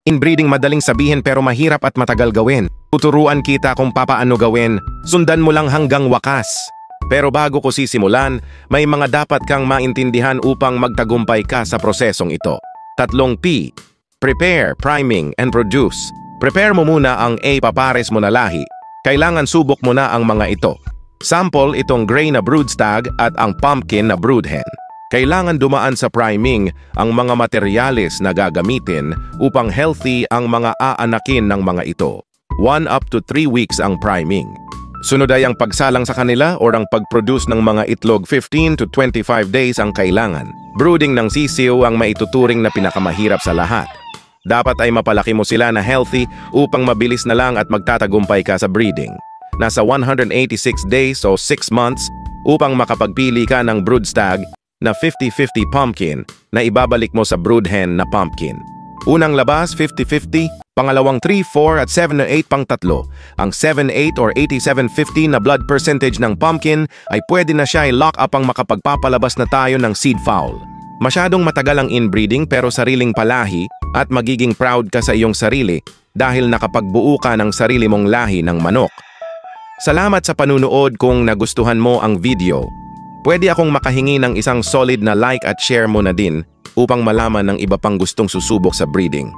Inbreeding madaling sabihin pero mahirap at matagal gawin. Tuturuan kita kung papaano gawin, sundan mo lang hanggang wakas. Pero bago ko sisimulan, may mga dapat kang maintindihan upang magtagumpay ka sa prosesong ito. 3 P. Prepare, priming, and produce. Prepare mo muna ang A papares mo na lahi. Kailangan subok mo na ang mga ito. Sample itong gray na broodstag at ang pumpkin na broodhen. Kailangan dumaan sa priming ang mga materyales na gagamitin upang healthy ang mga aanakin ng mga ito. 1 up to 3 weeks ang priming. Sunod ay ang pagsalang sa kanila o ang pag-produce ng mga itlog 15 to 25 days ang kailangan. Brooding ng sisiw ang maituturing na pinakamahirap sa lahat. Dapat ay mapalaki mo sila na healthy upang mabilis na lang at magtatagumpay ka sa breeding. Nasa 186 days o 6 months upang makapagpili ka ng broodstag na 50-50 pumpkin na ibabalik mo sa broodhen na pumpkin. Unang labas 50-50, pangalawang 3, 4 at 7 or 8 pang tatlo. Ang 7-8 or 87-50 na blood percentage ng pumpkin ay pwede na siya i-lock up ang makapagpapalabas na tayo ng seed fowl. Masyadong matagal ang inbreeding pero sariling palahi at magiging proud ka sa iyong sarili dahil nakapagbuo ka ng sarili mong lahi ng manok. Salamat sa panunood. Kung nagustuhan mo ang video, pwede akong makahingi ng isang solid na like at share mo na din upang malaman ng iba pang gustong susubok sa breeding.